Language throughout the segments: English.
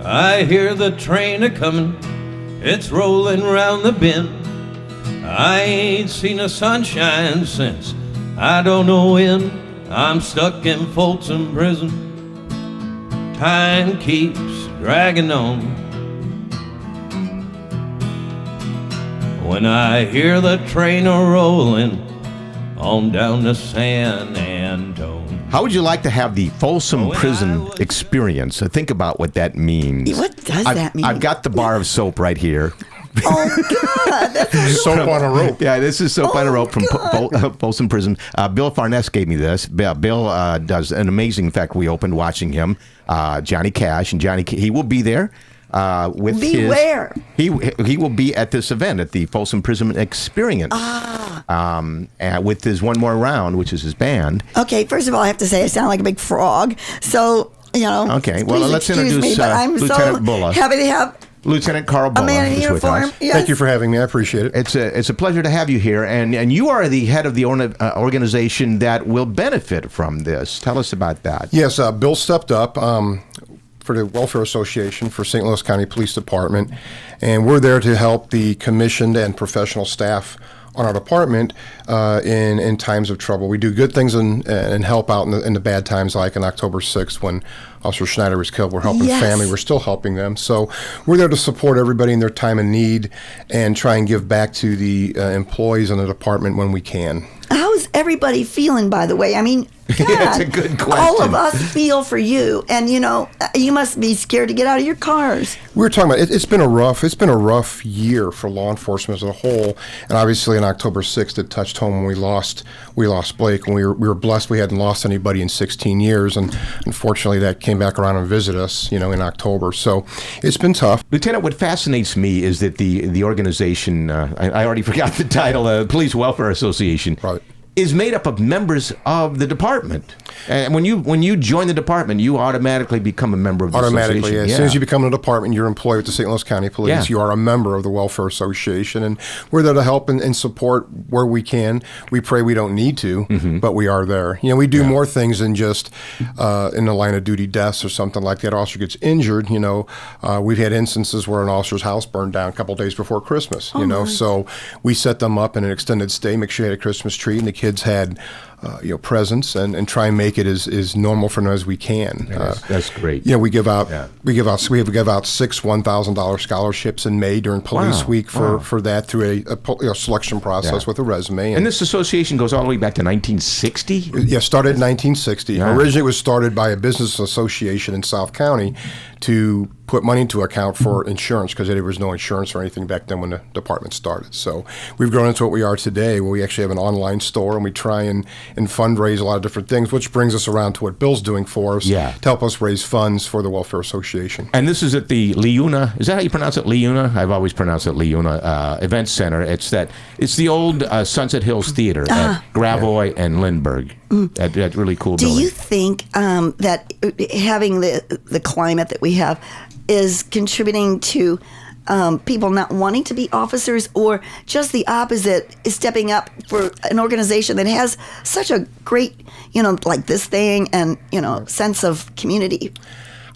I hear the train a-comin', it's rolling round the bend. I ain't seen the sunshine since I don't know when. I'm stuck in Folsom prison, time keeps dragging on. When I hear the train a-rollin' on down to San Antone. How would you like to have the Folsom prison experience? So think about what that means. What does that mean? I've got the bar of soap right here. Oh, God. That's Soap on a rope. Yeah, this is soap on a rope from Folsom Prison. Bill Forness gave me this. Bill does an amazing. In fact, we opened watching him. Johnny Cash and he will be there. With Beware. He will be at this event at the Folsom Prison Experience. And with his One More Round, which is his band. Okay, first of all, I have to say I sound like a big frog. So, Okay, well, let's introduce me, but I'm Lieutenant so Bulla. happy to have Lieutenant Karl Bulla a man in is with uniform. us. Yes. Thank you for having me. I appreciate it. It's a pleasure to have you here, and you are the head of the organization that will benefit from this. Tell us about that. Yes, Bill stepped up for the Welfare Association for St. Louis County Police Department, and we're there to help the commissioned and professional staff on our department in times of trouble. We do good things and help out in the bad times, like on October 6th when Officer Schneider was killed. We're helping family. We're still helping them. So we're there to support everybody in their time of need and try and give back to the employees in the department when we can. How's everybody feeling, by the way? I mean, God, That's a good question. all of us feel for you, and you must be scared to get out of your cars. We were talking about it's been a rough year for law enforcement as a whole, and obviously on October 6th it touched home when we lost Blake, and we were blessed we hadn't lost anybody in 16 years, and unfortunately that came back around and visited us, in October. So it's been tough. Lieutenant, what fascinates me is that the organization, I already forgot the title, Police Welfare Association, Right. is made up of members of the department. And when you join the department, you automatically become a member of the Automatically, association. as soon as you become a department, you're employed with the St. Louis County Police. Yeah. You are a member of the Welfare Association, and we're there to help and support where we can. We pray we don't need to, but we are there. We do more things than just in the line of duty deaths or something like that. An officer gets injured. We've had instances where an officer's house burned down a couple days before Christmas. So we set them up in an extended stay, make sure they had a Christmas tree, and the kids had presents, and try and make it as normal for them as we can. That's great. We give out 6 $1,000 scholarships in May during Police Week for that through a selection process with a resume. And this association goes all the way back to 1960? Yeah, started in 1960. Yeah. Originally, it was started by a business association in South County to put money into account for insurance, because there was no insurance or anything back then when the department started. So we've grown into what we are today, where we actually have an online store, and we try and fundraise a lot of different things, which brings us around to what Bill's doing for us to help us raise funds for the Welfare Association. And this is at the LiUNA, is that how you pronounce it, LiUNA? I've always pronounced it LiUNA Event Center. It's the old Sunset Hills Theater at Gravois and Lindbergh. That really cool Do building. you think that having the climate that we have is contributing to people not wanting to be officers, or just the opposite, is stepping up for an organization that has such a great, like this thing, and, sense of community?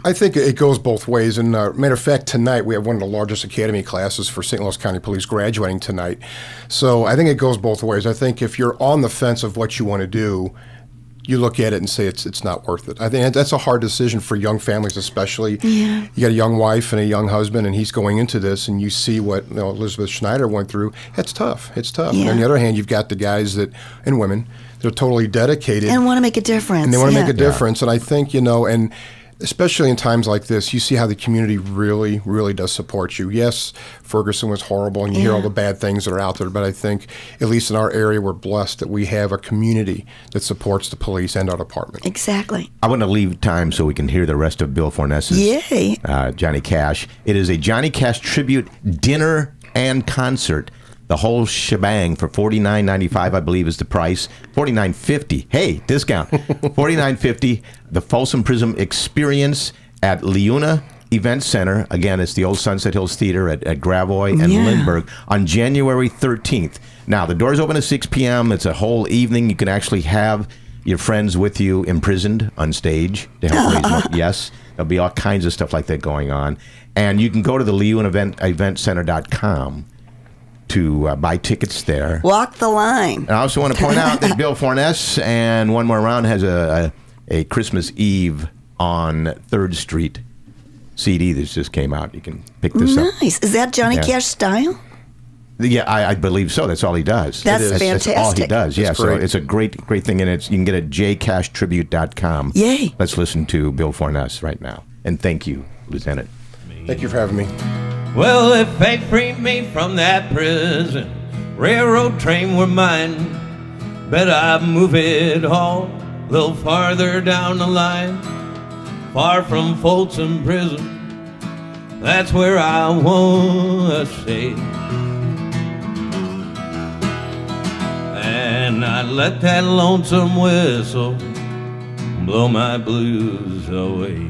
I think it goes both ways. And matter of fact, tonight we have one of the largest academy classes for St. Louis County Police graduating tonight. So I think it goes both ways. I think if you're on the fence of what you want to do, you look at it and say it's not worth it. I think that's a hard decision for young families, especially. Yeah. You got a young wife and a young husband, and he's going into this, and you see what Elizabeth Schneider went through. It's tough. It's tough. Yeah. And on the other hand, you've got the guys and women, they're totally dedicated and want to make a difference. And they want to make a difference. And I think and especially in times like this, you see how the community really, really does support you. Yes, Ferguson was horrible, and you hear all the bad things that are out there, but I think, at least in our area, we're blessed that we have a community that supports the police and our department. Exactly. I want to leave time so we can hear the rest of Bill Forness's Johnny Cash. It is a Johnny Cash tribute dinner and concert. The whole shebang for $49.95, I believe, is the price. $49.50. Hey, discount. $49.50. The Folsom Prison Experience at LiUNA Event Center. Again, it's the old Sunset Hills Theater at Gravois and Lindbergh on January 13th. Now, the doors open at 6 p.m. It's a whole evening. You can actually have your friends with you imprisoned on stage to help raise money. Yes, there'll be all kinds of stuff like that going on. And you can go to the LiUNA Event Center.com to buy tickets there. Walk the line. And I also want to point out that Bill Forness and One More Round has a Christmas Eve on 3rd Street CD that just came out. You can pick this up. Nice. Is that Johnny Yeah. Cash style? Yeah, I believe so. That's all he does. That's That's all he fantastic. does. Yeah, so great. it's a great thing, and you can get it at jcashtribute.com. Yay. Let's listen to Bill Forness right now. And thank you, Lieutenant. Thank you for having me. Well, if fate freed me from that prison, railroad train were mine, bet I'd move it all a little farther down the line, far from Folsom prison. That's where I wanna stay. And I'd let that lonesome whistle blow my blues away.